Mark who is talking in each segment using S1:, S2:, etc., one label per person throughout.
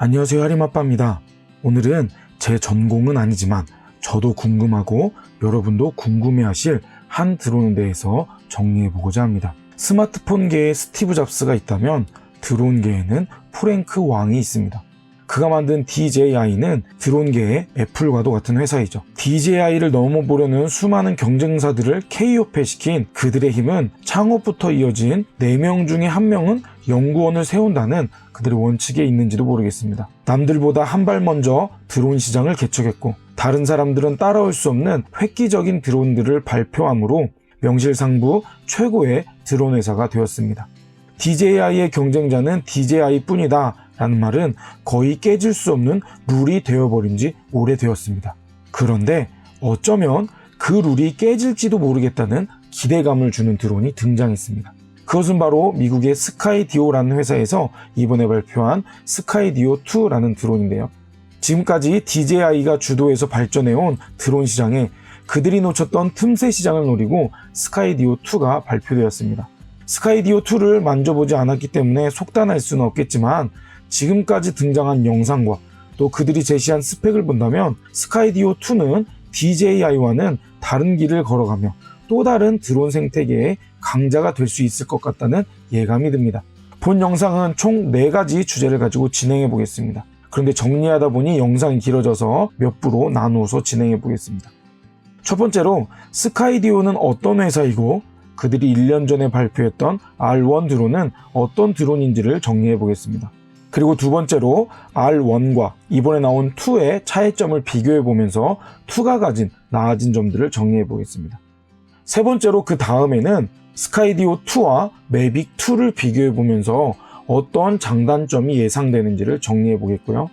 S1: 안녕하세요, 하림아빠입니다. 오늘은 제 전공은 아니지만 저도 궁금하고 여러분도 궁금해하실 한 드론에 대해서 정리해보고자 합니다. 스마트폰계에 스티브 잡스가 있다면 드론계에는 프랭크 왕이 있습니다. 그가 만든 DJI는 드론계의 애플과도 같은 회사이죠. DJI를 넘어보려는 수많은 경쟁사들을 KO패시킨 그들의 힘은 창업부터 이어진 4명 중에 1명은 연구원을 세운다는 그들의 원칙에 있는지도 모르겠습니다. 남들보다 한 발 먼저 드론 시장을 개척했고 다른 사람들은 따라올 수 없는 획기적인 드론들을 발표함으로 명실상부 최고의 드론 회사가 되었습니다. DJI의 경쟁자는 DJI뿐이다 라는 말은 거의 깨질 수 없는 룰이 되어버린 지 오래되었습니다. 그런데 어쩌면 그 룰이 깨질지도 모르겠다는 기대감을 주는 드론이 등장했습니다. 그것은 바로 미국의 스카이디오라는 회사에서 이번에 발표한 스카이디오2라는 드론인데요. 지금까지 DJI가 주도해서 발전해온 드론 시장에 그들이 놓쳤던 틈새 시장을 노리고 스카이디오2가 발표되었습니다. 스카이디오2를 만져보지 않았기 때문에 속단할 수는 없겠지만 지금까지 등장한 영상과 또 그들이 제시한 스펙을 본다면 스카이디오2는 DJI와는 다른 길을 걸어가며 또 다른 드론 생태계의 강자가 될 수 있을 것 같다는 예감이 듭니다. 본 영상은 총 4가지 주제를 가지고 진행해 보겠습니다. 그런데 정리하다 보니 영상이 길어져서 몇 부로 나누어서 진행해 보겠습니다. 첫 번째로 스카이디오는 어떤 회사이고 그들이 1년 전에 발표했던 R1 드론은 어떤 드론인지를 정리해 보겠습니다. 그리고 두 번째로 R1과 이번에 나온 2의 차이점을 비교해 보면서 2가 가진 나아진 점들을 정리해 보겠습니다. 세 번째로 그 다음에는 스카이디오2와 매빅2를 비교해 보면서 어떤 장단점이 예상되는지를 정리해 보겠고요.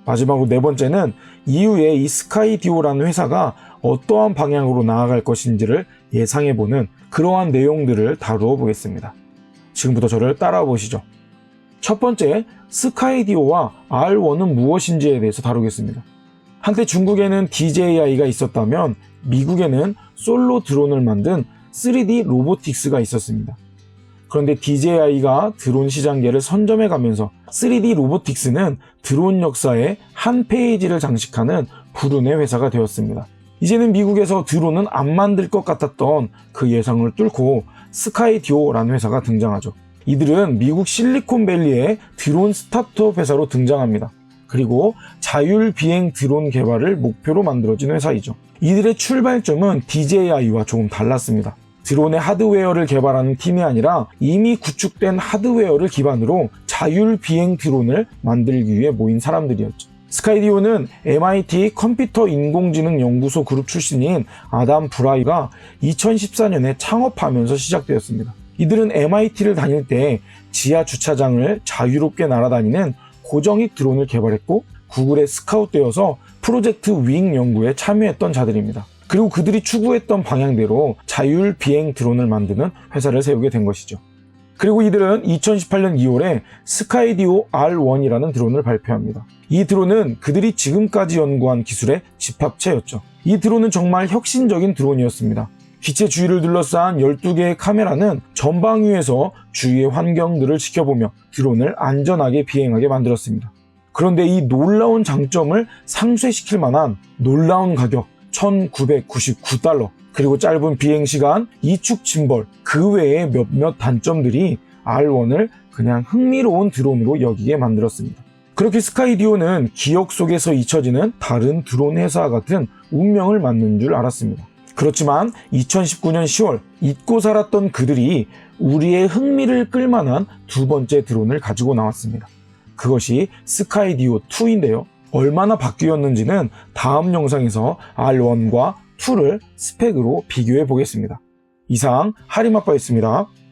S1: 마지막으로 네 번째는 이후에 이 스카이디오라는 회사가 어떠한 방향으로 나아갈 것인지를 예상해 보는 그러한 내용들을 다루어 보겠습니다. 지금부터 저를 따라와 보시죠. 첫 번째, 스카이디오와 R1은 무엇인지에 대해서 다루겠습니다. 한때 중국에는 DJI가 있었다면 미국에는 솔로 드론을 만든 3D 로보틱스가 있었습니다. 그런데 DJI가 드론 시장계를 선점해 가면서 3D 로보틱스는 드론 역사의 한 페이지를 장식하는 불운의 회사가 되었습니다. 이제는 미국에서 드론은 안 만들 것 같았던 그 예상을 뚫고 스카이디오라는 회사가 등장하죠. 이들은 미국 실리콘밸리의 드론 스타트업 회사로 등장합니다. 그리고 자율비행 드론 개발을 목표로 만들어진 회사이죠. 이들의 출발점은 DJI와 조금 달랐습니다. 드론의 하드웨어를 개발하는 팀이 아니라 이미 구축된 하드웨어를 기반으로 자율비행 드론을 만들기 위해 모인 사람들이었죠. 스카이디오는 MIT 컴퓨터 인공지능 연구소 그룹 출신인 아담 브라이가 2014년에 창업하면서 시작되었습니다. 이들은 MIT를 다닐 때 지하 주차장을 자유롭게 날아다니는 고정익 드론을 개발했고 구글에 스카웃되어서 프로젝트 윙 연구에 참여했던 자들입니다. 그리고 그들이 추구했던 방향대로 자율비행 드론을 만드는 회사를 세우게 된 것이죠. 그리고 이들은 2018년 2월에 스카이디오 R1이라는 드론을 발표합니다. 이 드론은 그들이 지금까지 연구한 기술의 집합체였죠. 이 드론은 정말 혁신적인 드론이었습니다. 기체 주위를 둘러싼 12개의 카메라는 전방위에서 주위의 환경들을 지켜보며 드론을 안전하게 비행하게 만들었습니다. 그런데 이 놀라운 장점을 상쇄시킬 만한 놀라운 가격 $1,999 그리고 짧은 비행시간, 이축 짐벌 그 외에 몇몇 단점들이 R1을 그냥 흥미로운 드론으로 여기게 만들었습니다. 그렇게 스카이디오는 기억 속에서 잊혀지는 다른 드론 회사와 같은 운명을 맞는 줄 알았습니다. 그렇지만 2019년 10월 잊고 살았던 그들이 우리의 흥미를 끌만한 두 번째 드론을 가지고 나왔습니다. 그것이 스카이디오2인데요. 얼마나 바뀌었는지는 다음 영상에서 R1과 2를 스펙으로 비교해 보겠습니다. 이상 하림아빠였습니다.